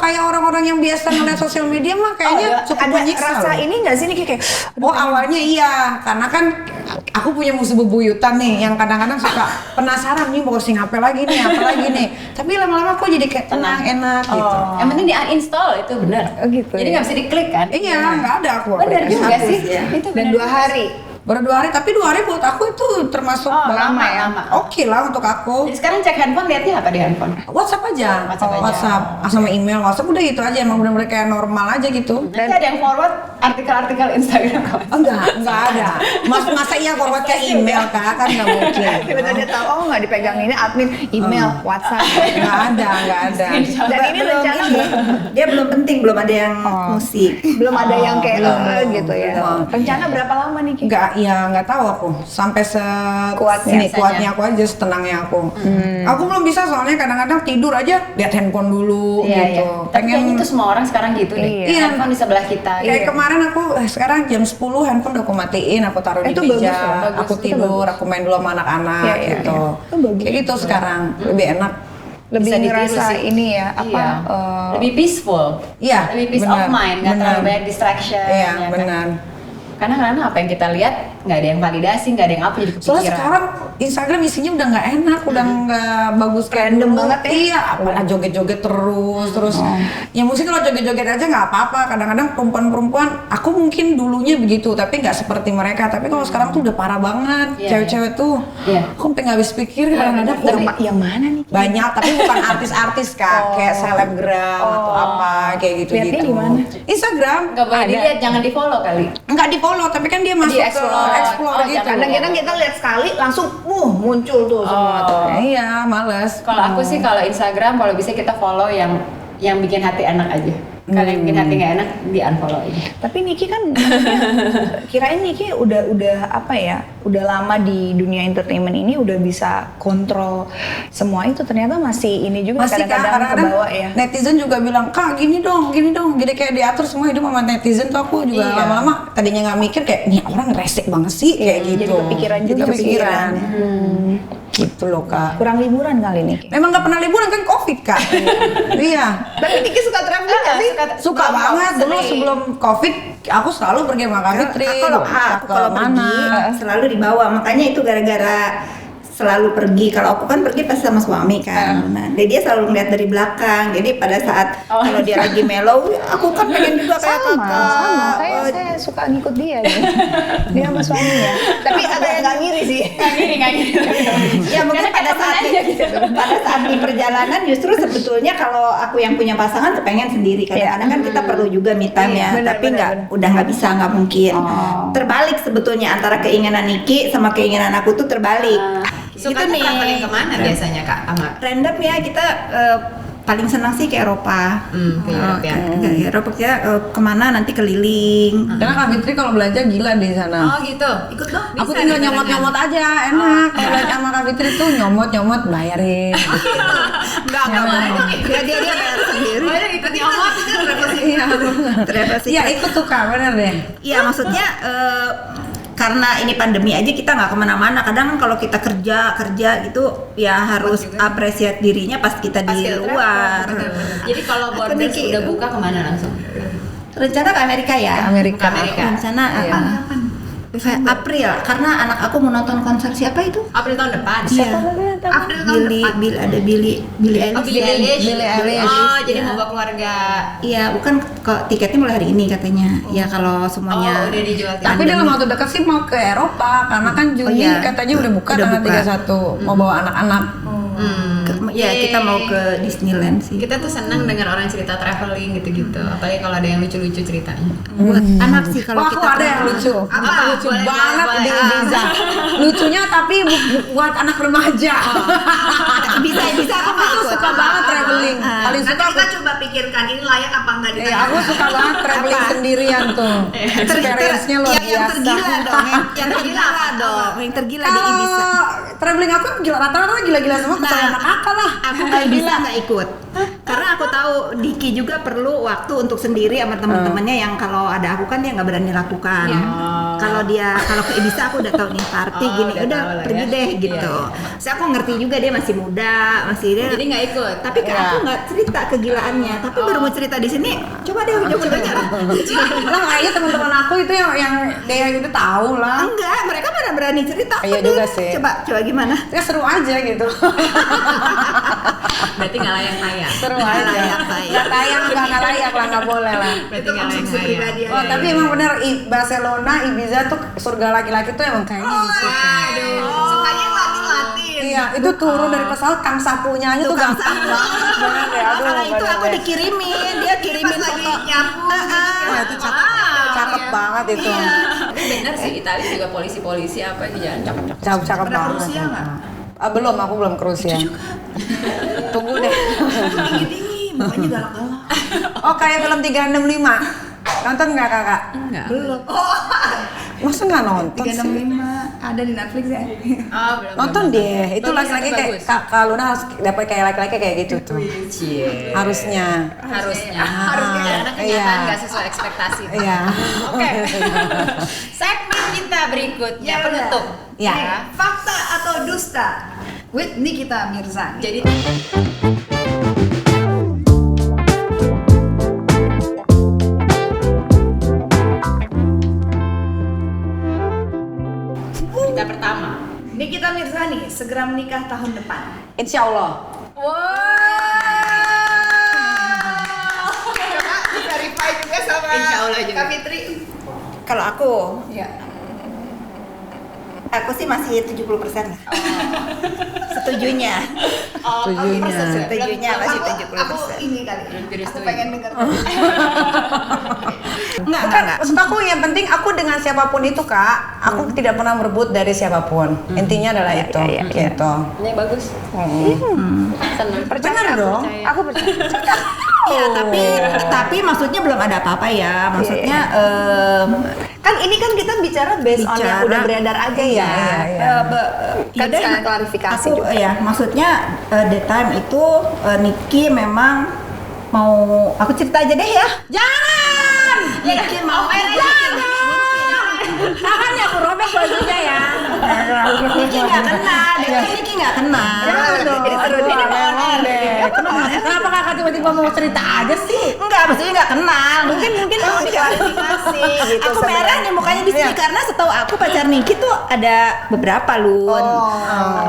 kayak orang-orang yang biasa ngeliat sosial media mah kayaknya cukup ada menyiksa. rasa loh. ini nggak sih Niki kayak Oh awalnya iya, karena kan aku punya musuh bebuyutan nih yang kadang-kadang suka penasaran nih mau posting apa lagi nih. Tapi lama-lama aku jadi kayak tenang, enak gitu. Yang penting di uninstall itu benar. Oh, gitu Jadi ya. nggak bisa diklik kan? Iya, nggak ada aku. Benar aplikasi. juga sih. ya. Itu dan benar. 2 hari. Baru 2 hari, tapi 2 hari buat aku itu termasuk lama ya. Oke lah untuk aku. Jadi sekarang cek handphone, lihatnya apa di handphone? WhatsApp aja, WhatsApp aja. sama email, WhatsApp udah itu aja, emang bener-bener kayak normal aja gitu. Nanti ada yang forward artikel-artikel Instagram kamu. Enggak ada. Masa iya forward ke email kan nggak mungkin. Tiba-tiba dia tahu, oh nggak dipegang ini admin, email, WhatsApp. Nggak ada. Dan ini rencana Dia belum penting, belum ada yang musik. belum ada yang kayak gitu ya. Rencana berapa lama nih Ki? Nggak tahu aku. Sampai kuatnya aku aja, setenangnya aku. Aku belum bisa soalnya kadang-kadang tidur aja lihat handphone dulu gitu. Tapi kayaknya itu semua orang sekarang gitu deh. Iya. Handphone di sebelah kita. Kayak kemarin aku sekarang jam 10 handphone udah aku matiin, aku taruh di Itu meja, bagus, aku tidur, aku main dulu sama anak-anak gitu. Itu bagus. Kayak gitu sekarang lebih enak. Lebih Bisa ditiru ngerasa sih. ini ya, apa? Lebih peaceful. Iya, Lebih peace benar, of mind, nggak terlalu benar. banyak distraction. Iya, ya kan? benar. Karena apa yang kita lihat nggak ada yang validasi, nggak ada yang apa jadi kepikiran. Soalnya sekarang Instagram isinya udah nggak enak, udah nggak bagus kayak Random dulu. banget ya. Iya, apalagi joget-joget terus. Ya mungkin kalau joget-joget aja nggak apa-apa. Kadang-kadang perempuan-perempuan, aku mungkin dulunya begitu, tapi nggak seperti mereka. Tapi kalau sekarang tuh udah parah banget, Iya, cewek-cewek tuh. Iya. Aku sampai nggak habis pikir kadang-kadang. Yang mana nih? Banyak, tapi bukan artis-artis kak, kayak selebgram atau apa kayak gitu-gitu. Lihatnya di mana? Instagram. nggak boleh dilihat, jangan di follow kali. Nggak di follow, tapi kan dia masuk ke explore. explore Oh, gitu. Kadang-kadang kita lihat sekali langsung muncul tuh semua tuh. Iya, males. Kalau aku sih kalau Instagram kalau bisa kita follow yang bikin hati enak aja. Kalau yang bikin hati nggak enak di unfollow aja. Tapi Niki kan maksudnya, kirain Niki udah apa ya, udah lama di dunia entertainment ini udah bisa kontrol semua itu, ternyata masih ini juga Masih Kak, kadang-kadang kebawa ya. netizen juga bilang, Kak gini dong, jadi kayak diatur semua hidup sama netizen tuh aku juga Iya. lama-lama tadinya nggak mikir kayak, nih orang resek banget sih kayak gitu. Jadi kepikiran juga. Jadi kepikiran. Gitu loh Kak. Kurang liburan kali Niki. Memang nggak pernah liburan kan Covid Kak. Iya. Tapi Niki suka traveling nggak sih? Suka banget dulu sebelum Covid aku selalu pergi sama Kak Fitri. Aku kalau pergi selalu dibawa, makanya itu gara-gara selalu pergi. Kalau aku kan pergi pas sama suami kan. Nah, dia selalu ngeliat dari belakang. Jadi pada saat kalau dia lagi mellow, aku kan pengen juga kayak Sama, kakak. saya suka ngikut dia nih. Dia sama suami ya. Tapi agak nggak ngiri sih. Nggak gini. Ya mungkin pada saat di perjalanan justru sebetulnya kalau aku yang punya pasangan kepengen sendiri. Kadang-kadang kan kita perlu juga me time ya. Benar, Tapi benar. udah nggak bisa, nggak mungkin. Terbalik sebetulnya antara keinginan Niki sama keinginan aku tuh terbalik. Suka Gitu nih. traveling kemana biasanya Kak? Ama Random ya kita paling senang sih ke Eropa. ke Europe ya. Ke Eropa ya kemana nanti keliling. Karena Kak Fitri kalau belanja gila di sana. Oh gitu. Ikut dong. Aku tinggal nyomot-nyomot aja, enak. Kalau belanja sama Kak Fitri tuh nyomot-nyomot bayarin. Enggak mau. Dia bayar sendiri. Oh, ya ikut nyomot. Iya, Travel sih. iya ikut tuh Kak, bener deh. Iya maksudnya karena ini pandemi aja kita nggak kemana-mana. Kadang kan kalau kita kerja gitu ya harus apresiat dirinya pas kita Pas di kita luar. travel, betul. Jadi kalau Aku borders Niki, udah buka kemana langsung? rencana ke Amerika ya. Ke Amerika. Rencana Iya. kapan? April karena anak aku mau nonton konser siapa itu? April tahun depan. Iya. April tahun depan. Billie Oh, Eilish. Billie Eilish. Billie Eilish. Oh, jadi Iya. mau bawa keluarga. Iya, bukan kok tiketnya mulai hari ini katanya. Ya kalau semuanya. Oh, udah dijual. Tapi dalam waktu dekat sih mau ke Eropa karena kan Juni iya. katanya udah buka Udah tanggal buka. 31 mau bawa anak-anak. Ya kita mau ke Disneyland sih. Kita tuh senang dengar orang cerita traveling gitu-gitu. Apalagi kalau ada yang lucu-lucu ceritanya. Buat anak sih kalau Wah, aku kita ada yang lucu. Apa? Lucu Boleh, banget boleh, di boleh. Ibiza. Lucunya tapi buat anak remaja. bisa aku Aku tuh suka banget traveling. Paling Nanti suka kita coba pikirkan ini layak apa enggak di aku suka banget traveling sendirian tuh. Experience-nya luar biasa. yang tergila dong, yang tergila dong, yang tergila di Ibiza. Kalau traveling aku gila rata-rata gila-gila semua kecuali anak kakak lah. Aku nggak bisa nggak ikut karena aku tahu Diki juga perlu waktu untuk sendiri sama teman-temannya yang kalau ada aku kan dia nggak berani lakukan. Kalau ke Ibiza aku udah tahu nih party gini udah udah tahu lah pergi ya. deh gitu. Saya aku ngerti juga dia masih muda dia Jadi nggak ikut. tapi ke aku nggak cerita kegilaannya tapi baru mau cerita di sini coba deh coba aja Lah kayaknya teman-teman aku itu yang dia gitu tahu lah. enggak mereka mana berani cerita Iya Udah, juga sih. coba gimana Ya seru aja gitu. Berarti nggak layak tayang. Seru aja. Nggak tayang nggak layak lah, nggak boleh lah. Berarti nggak layak tayang. pribadi Oh tapi emang bener Barcelona, Ibiza Riza tuh surga laki-laki tuh emang kayaknya di situ. Sukanya yang Latin-Latin. Iya, itu turun dari pesawat kang sapunya aja tuh gampang banget. Bener deh, aduh. Karena itu bener aku deh. dikirimin, dia kirimin Pas lagi foto. nyapu. Wah, itu cakep banget itu. Tapi bener sih, Italia juga polisi-polisi apa di jalan cakep-cakep. Cakep Pernah ke banget. Rusia nggak? Belum, aku belum ke Rusia. Tunggu deh. Tinggi-tinggi, mukanya galak-galak. Oh, kayak film 365. Nonton nggak kakak? Enggak. Belum. Oh, Masa nggak nonton sih? 365 ada di Netflix ya. Oh, belum. Nonton deh. Itu laki-laki kayak Kak Luna harus dapat kayak laki-laki kayak gitu tuh. Cie. Harusnya. Harusnya. Harusnya. Karena kenyataan Iya. nggak sesuai ekspektasi. Iya. Oke. Segmen kita berikutnya Ya udah. penutup. Ya. Fakta atau dusta with Nikita Mirzani. Jadi kita pertama. Nikita Mirzani segera menikah tahun depan. Insya Allah. coba verify juga sama Insya Allah juga. Kak Fitri. Kalau aku, Ya. aku sih masih 70% lah. Setujunya. Setujunya masih 70%. Aku ini kali. Aku direstui. pengen dengar. Enggak. Maksud aku yang penting aku dengan siapapun itu Kak, aku tidak pernah merebut dari siapapun. Intinya adalah itu. Gitu. Ini bagus. Senang. Benar dong. Aku percaya. Ya, tapi maksudnya belum ada apa-apa ya. Maksudnya Kan ini kan kita bicara based on yang udah beredar aja ya. Iya. Kan sekalian klarifikasi aku, juga. ya, maksudnya the time itu Niki memang mau aku cerita aja deh ya. Jangan. Niki mau Tangannya aku robek bajunya ya. Niki nggak kenal, Niki nggak kenal. Jangan dong. Ini seru deh. Kenapa kakak tiba-tiba mau cerita aja sih? Enggak, maksudnya nggak kenal. Mungkin Mau diklarifikasi gitu. aku merah nih mukanya di sini karena setahu aku pacar Niki tuh ada beberapa Lun.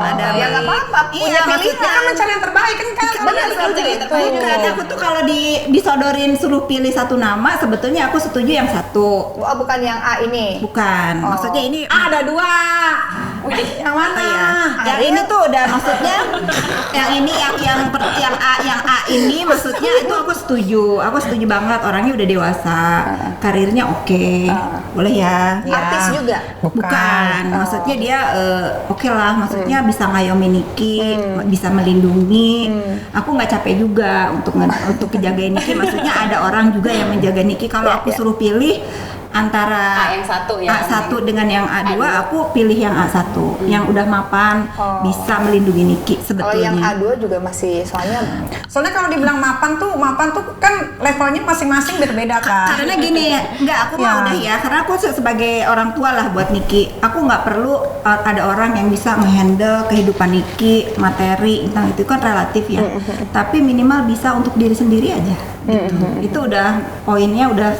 Ada Ya nggak apa-apa. Punya Iya, maksudnya pilihan. Kan mencari yang terbaik kan Kak. Benar, seperti itu. Bukan, aku tuh kalau disodorin suruh pilih satu nama, sebetulnya aku setuju yang satu. Oh, bukan yang A ini. Bukan, maksudnya ini Ada dua. Yang mana? yang ini tuh udah maksudnya yang ini yang A ini maksudnya itu aku setuju banget, orangnya udah dewasa, karirnya oke, boleh ya. Artis juga. Bukan, maksudnya dia oke lah, maksudnya bisa ngayomi Niki, bisa melindungi. Aku nggak capek juga untuk jagain Niki, maksudnya ada orang juga yang menjaga Niki. Kalau aku suruh pilih antara A yang satu ya. A1 dengan yang A2, aku pilih yang A1 yang udah mapan, bisa melindungi Niki Kalau sebetulnya. yang A2 juga masih Soalnya kalau dibilang mapan tuh kan levelnya masing-masing berbeda Kak. Karena gini, aku mah udah ya, karena aku sebagai orang tua lah buat Niki, aku nggak perlu ada orang yang bisa ngehandle kehidupan Niki, materi, entah itu kan relatif ya. Tapi minimal bisa untuk diri sendiri aja. Gitu. Itu udah poinnya udah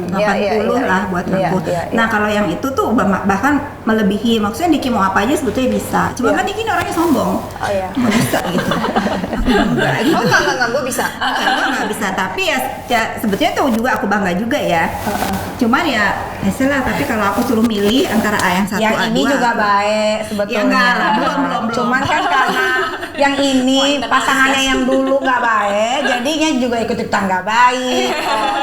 80 lah buat aku. Nah kalau yang itu tuh bahkan melebihi, maksudnya Niki mau apa aja sebetulnya bisa. Cuma kan Niki ini orangnya sombong, Oh iya. nggak bisa gitu. Enggak gitu. Oh enggak, gue bisa. Aku nggak bisa, tapi ya sebetulnya tuh juga aku bangga juga ya. Cuman ya lah, tapi kalau aku suruh milih antara A yang satu Yang A2, ini juga baik sebetulnya. Ya enggak lah, belum. Cuman kan karena yang ini pasangannya yang dulu nggak baik, jadinya juga ikut-ikutan nggak baik.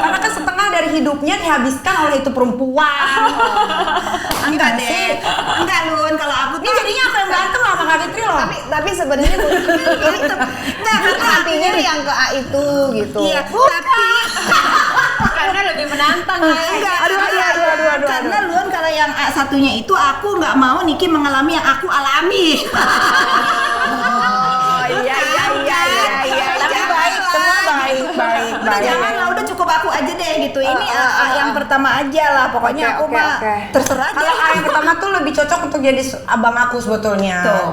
Karena kan setengah dari hidupnya dihabiskan oleh itu perempuan. enggak deh. Enggak Lun, kalau aku Ini jadinya aku yang berantem sama Kak Fitri loh. Tapi sebenarnya itu enggak, karena artinya yang ke A itu gitu. iya, tapi Karena lebih menantang ya. enggak, Aduh. karena Lun kalau yang A satunya itu aku nggak mau Niki mengalami yang aku alami. Oh iya. Tapi baik, semua baik. Udah jangan lah, udah cukup aku aja deh gitu. Ini yang pertama aja lah, pokoknya aku mah terserah Kalau deh. A yang pertama tuh lebih cocok untuk jadi abang aku sebetulnya. Tuh.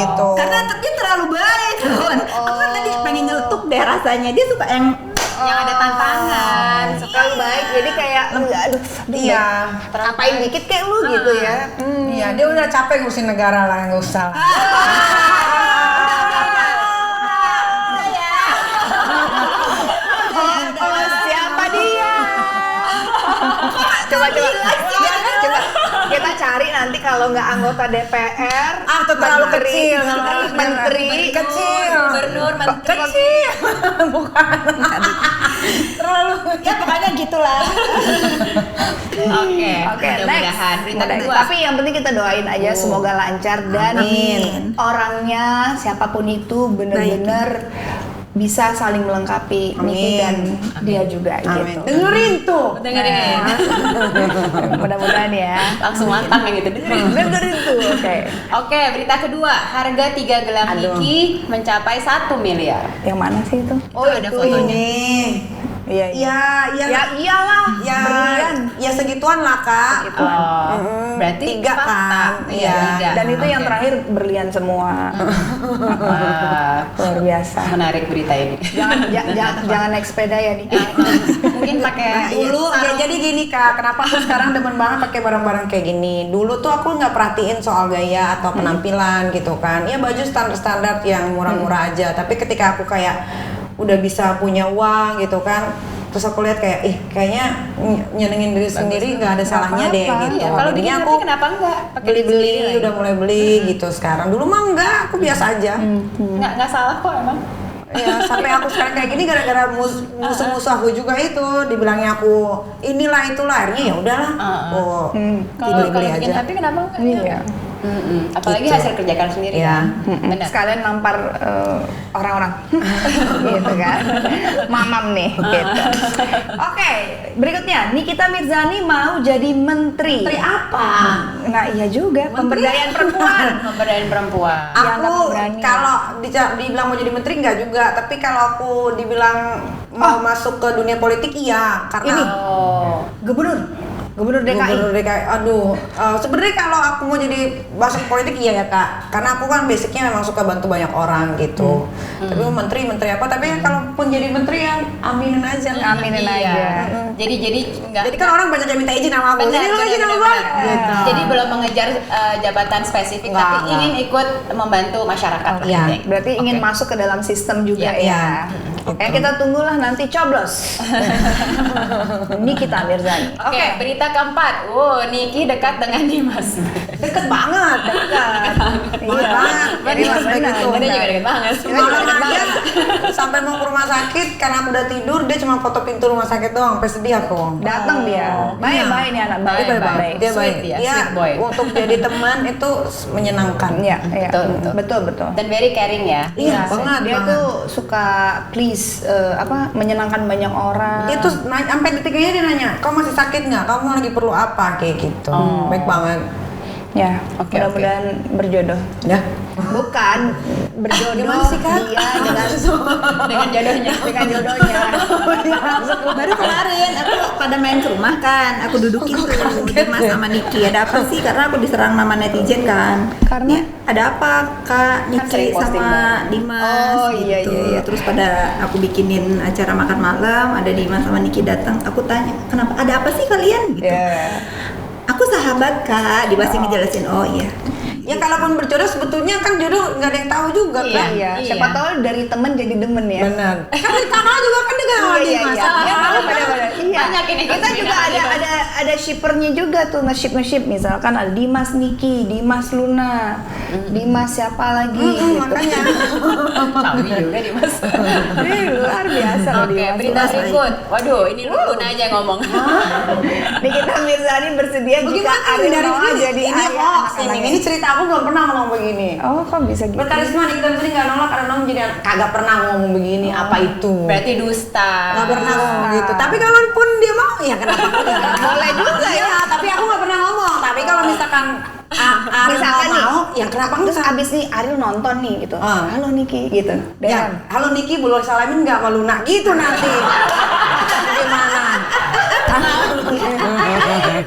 Gitu. Karena dia terlalu baik, Lun. Aku kan tadi pengen nyeletuk deh rasanya. Dia suka yang Yang ada tantangan. Sekali baik, jadi kayak aduh, Iya. ngapain dikit kayak lu gitu ya. Iya, dia udah capek ngurusin negara lah, nggak usah. Siapa dia? Coba. cari nanti kalau nggak anggota DPR, Itu terlalu kecil kalau menteri kecil. Gubernur, menteri. Kecil. Bukan. Terlalu Ya pokoknya gitulah. Oke, Oke, mudah-mudahan. next. Berita kedua. Tapi yang penting kita doain aja semoga lancar dan Amin. orangnya siapapun itu benar-benar bisa saling melengkapi Niki dan dia juga Amin. gitu. Dengerin tuh. Dengerin. Mudah-mudahan ya. Langsung mantap yang gitu dengerin. Dengerin tuh, oke. Oke, berita kedua. Harga 3 gelang Niki mencapai 1 miliar. Yang mana sih itu? Oh, ada fotonya. Ini. Iya, Ya iyalah, Ya, berlian. ya segituan lah kak. Segituan. Oh, berarti 3 fakta. kan. Iya, Iya. 3. Dan itu yang Oke. terakhir berlian semua. Wah, Luar biasa. menarik berita ini. Jangan naik sepeda ya nih. Mungkin pakai Dulu ya, jadi gini kak, kenapa aku sekarang demen banget pakai barang-barang kayak gini. Dulu tuh aku nggak perhatiin soal gaya atau penampilan gitu kan. Ya baju standar-standar yang murah-murah aja. Tapi ketika aku kayak udah bisa punya uang gitu kan, terus aku lihat kayak kayaknya nyenengin diri sendiri nggak ada salahnya deh apa-apa. gitu. Iya, kalau Jadinya bikin aku hati kenapa enggak? Pakai beli-beli, sendiri udah mulai beli gitu sekarang. Dulu mah enggak, aku biasa aja. Enggak salah kok emang. Ya sampai aku sekarang kayak gini gara-gara musuh-musuh aku juga itu dibilangnya aku inilah itulah, akhirnya ya udahlah. Oh, Kalau beli-beli bikin aja. tapi kenapa enggak? Iya. Apalagi Gitu. hasil kerja keras sendiri Iya. kan. Benar. Sekalian nampar orang-orang, gitu kan, mamam nih, gitu. Oke, berikutnya Nikita Mirzani mau jadi menteri. Menteri apa? Nah iya juga, pemberdayaan perempuan. Pemberdayaan perempuan. Dianggap Aku pemberani. kalau dibilang mau jadi menteri enggak juga, tapi kalau aku dibilang mau masuk ke dunia politik iya, karena Ini. Oh. Gubernur DKI. Gubernur DKI. Aduh, sebenarnya kalau aku mau jadi masuk politik iya ya kak, karena aku kan basicnya memang suka bantu banyak orang gitu. Tapi mau menteri apa? Tapi kalaupun jadi menteri yang aminin aja. Aminin Iya. aja. Jadi enggak. Jadi kan orang banyak yang minta izin sama aku. Jadi lu izin sama gua. Gitu. Jadi belum mengejar jabatan spesifik, Enggak, tapi enggak. ingin ikut membantu masyarakat. lah, Iya. intinya. Berarti ingin Oke. masuk ke dalam sistem juga Iya, ya. iya. Oke, kita tunggulah nanti coblos. Nikita Mirzani. Oke, berita keempat. Niki dekat dengan Dimas. Deket banget. Dekat. Iya. Jadi Benar, pas benar, begitu. Kita juga deket banget. Semalam aja sampai mau ke rumah sakit karena aku udah tidur, dia cuma foto pintu rumah sakit doang, sampai sedih aku. Datang dia. Baik-baik nih anak baik. Baik. Dia baik. Sweet ya, Dia sweet boy. untuk jadi teman itu menyenangkan. Iya, iya. Betul. Betul. Dan very caring ya. Iya, banget. Dia tuh suka please menyenangkan banyak orang. Dia tuh sampai detiknya dia nanya, kamu masih sakit nggak? Kamu lagi perlu apa? Kayak gitu. Baik banget. Ya, Oke, mudah-mudahan berjodoh. Ya. Bukan berjodoh Gimana sih, Kak? dia dengan Dengan jodohnya. dengan jodohnya. Baru kemarin aku pada main ke rumah kan, aku dudukin tuh Dimas sama Niki. Ada apa sih? Karena aku diserang nama netizen kan. Karena? Ya, ada apa Kak sering Niki posting sama Dimas Oh, gitu. iya, iya. Terus pada aku bikinin acara makan malam, ada Dimas sama Niki datang. Aku tanya, "Kenapa? Ada apa sih kalian?" gitu. Ya. Aku sahabat Kak, Dimas ngejelasin, "Oh iya." Ya kalaupun berjodoh sebetulnya kan jodoh nggak ada yang tahu juga Iya. kan. Iya, siapa tahu dari temen jadi demen ya. Benar. Kan dari kakak juga kan dia sama Iya, Dimas. iya. Ya, benar-benar. Iya. Banyak ini Kita juga ada shippernya juga tuh, nge-ship misalkan ada Dimas Niki, Dimas Luna, Dimas siapa lagi gitu. Makanya. Tahu juga Dimas. Luar biasa loh Oke, Dimas. berita berikut. Waduh, ini Luna aja yang ngomong. Nikita Mirzani bersedia jika Bagaimana Ariel dari Noah sini? jadi Ini ayah hoax anak-anaknya. ini cerita aku belum pernah ngomong begini. Oh, kok bisa gitu? Berkarisma Nikita Mirzani nggak nolak karena Nom jadi kagak pernah ngomong begini. Apa itu? Berarti dusta. Nggak pernah ngomong gitu. Tapi kalaupun dia mau ya kenapa enggak? Boleh juga ya. Iya, tapi aku nggak pernah ngomong. Tapi kalau misalkan Ariel Misalkan nih, mau, ya kenapa Terus enggak? abis nih Ariel nonton nih gitu. Ah. Halo Niki gitu. Ya, Dan halo Niki, boleh salamin nggak sama Luna? Gitu nanti. Gimana?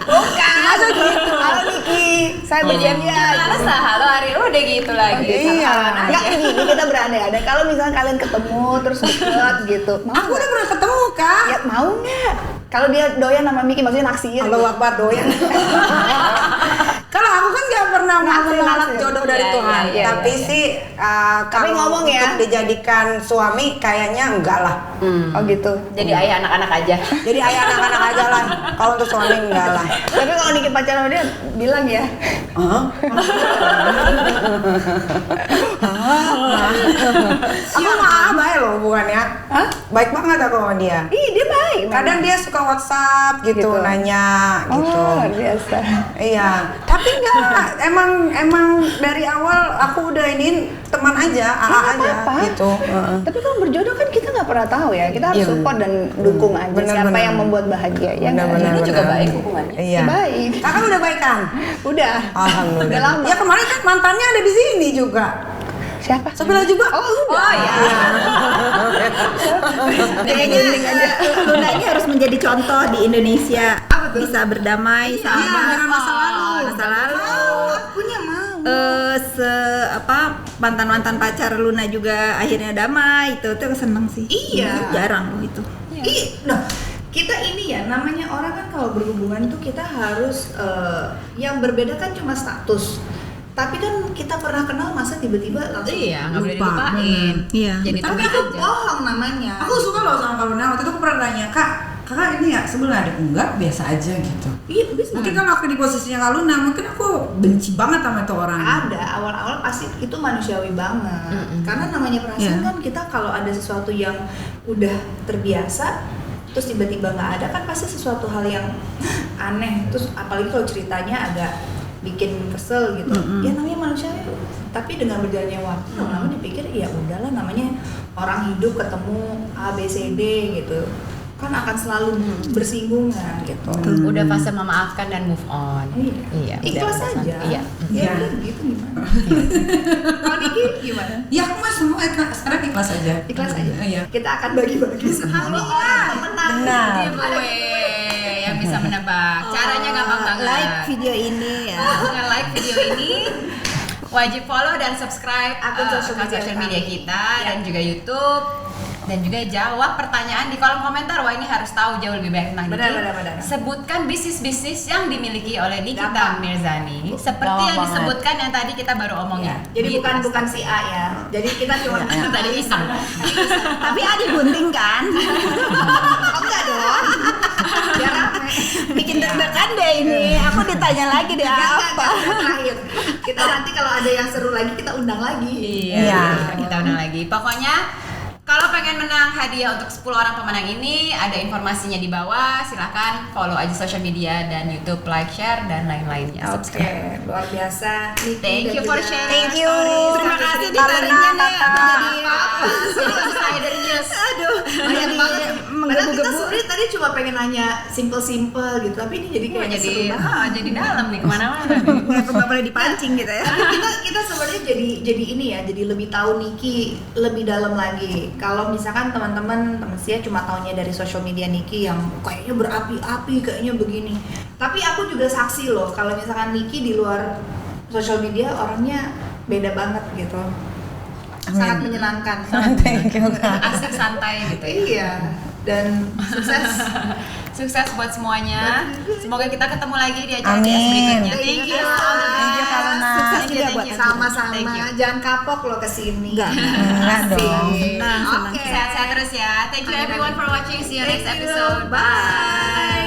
bukan. Masa gitu? Halo Niki, saya berjanji. Males lah, halo Ari, udah gitu lagi. Iya. Enggak gini, kita berandai-andai. Kalau misalnya kalian ketemu terus deket gitu, mau Aku udah pernah ketemu, Kak. ya mau nggak? Kalau dia doyan sama Miki, maksudnya naksir. Halo Akbar doyan. Kalau aku kan nggak pernah menolak jodoh dari Tuhan. Tapi sih Tapi kalau ngomong ya. untuk dijadikan suami kayaknya enggak lah. Oh gitu. Jadi ayah anak-anak aja. Jadi ayah anak-anak aja lah. Kalau untuk suami enggak lah. Tapi kalau Niki pacaran sama dia bilang ya. Aku mah baik loh hubungannya. Baik banget aku sama dia. Ih, dia baik. Kadang dia suka WhatsApp gitu, nanya gitu. Oh, luar biasa. Iya, tapi enggak. Emang dari awal aku udah ini teman aja, AA aja apa-apa. gitu. Tapi kalau berjodoh kan kita nggak pernah tahu ya. Kita harus Iya. support dan dukung aja Bener, siapa bener. yang membuat bahagia ya. nggak? Benar-benar. Ini juga baik hubungannya. Iya. Baik. Kakak udah baik kan? Udah. Alhamdulillah. Udah lama. Ya kemarin kan mantannya ada di sini juga. Siapa? Sebelah juga. Oh, udah. iya. Kayaknya Luna ini harus menjadi contoh di Indonesia. Bisa berdamai sama dengan masa lalu. Masa lalu. Akunya mau. Mantan-mantan pacar Luna juga akhirnya damai. Itu seneng sih. Iya. Jarang gitu. Nah, kita ini ya namanya orang kan kalau berhubungan tuh kita harus yang berbeda kan cuma status. Tapi kan kita pernah kenal masa tiba-tiba langsung Iya, nggak boleh Lupa. dilupain. Iya. Jadi Tapi teman itu aja. bohong namanya. Aku suka loh sama Kak Luna. Waktu itu aku pernah nanya, kakak ini ya sebelah ada enggak biasa aja gitu. Iya, bisa. Mungkin kalau aku di posisinya Kak Luna, mungkin aku benci banget sama itu orang. Ada awal-awal pasti itu manusiawi banget. Karena namanya perasaan Iya. kan kita kalau ada sesuatu yang udah terbiasa terus tiba-tiba nggak ada kan pasti sesuatu hal yang aneh. Terus apalagi kalau ceritanya agak bikin kesel gitu. Ya namanya manusiawi. Tapi dengan berjalannya waktu lama-lama dipikir ya udahlah namanya orang hidup ketemu A B C D gitu. Kan akan selalu bersinggungan gitu. Udah fase memaafkan dan move on. Iya. udah Ikhlas fase. aja. Iya. Ya udah gitu gimana? Kalau Niki gimana? Ya aku mah semua sekarang ikhlas aja. Ikhlas aja. Iya. Kita akan bagi-bagi semua orang pemenang. Benar. Giveaway yang bisa menebak. Caranya gampang banget. Like video ini ya. Dengan like video ini wajib follow dan subscribe Akun social media kami. kita dan juga YouTube. Dan juga jawab pertanyaan di kolom komentar. Wah, ini harus tahu jauh lebih banyak tentang Benar, Niki. benar, benar. Sebutkan bisnis-bisnis yang dimiliki oleh Nikita Gampang. Mirzani seperti Gampang yang banget. disebutkan yang tadi kita baru omongin. Jadi Di bukan Trust. si A ya. Jadi kita cuma Tadi iseng. Tapi Adi gunting kan? Oh enggak dong. Biar rame. Bikin deg-degan deh ini. Aku ditanya lagi deh Enggak, apa. terakhir. Kita nanti kalau ada yang seru lagi kita undang lagi. Iya, kita undang lagi. Pokoknya kalau pengen menang hadiah untuk 10 orang pemenang ini, ada informasinya di bawah. Silahkan follow aja social media dan YouTube, like, share, dan lain-lainnya. Subscribe. Luar biasa. Niki Thank dan you for juga- sharing. Thank you. stories. Terima kasih Karena ditaringnya nih. Aku jadi Insider news. aduh, Banyak jadi banget. Padahal kita menggebu-gebu. sebenarnya tadi cuma pengen nanya simple-simple gitu, tapi ini jadi kayak Jadi, seru banget. jadi dalam nih kemana-mana nih. Nggak boleh dipancing gitu ya. kita sebenarnya jadi ini ya, jadi lebih tahu Niki lebih dalam lagi. Kalau misalkan teman-teman teman saya cuma taunya dari sosial media Niki yang kayaknya berapi-api, kayaknya begini. Tapi aku juga saksi loh kalau misalkan Niki di luar sosial media orangnya beda banget gitu. Sangat menyenangkan. Thank you Kak. Asik santai gitu ya. Iya. Dan sukses. Sukses buat semuanya. Semoga kita ketemu lagi di acara Amin. CS berikutnya. Thank you. Thank you, Kak Luna. Sukses Thank you, juga thank buat you. Sama-sama. Thank you. Jangan kapok loh kesini. Enggak. Enggak dong. Senang, senang. Oke. Sehat-sehat terus ya. Thank you everyone for watching. See you next Thank you. episode. Bye.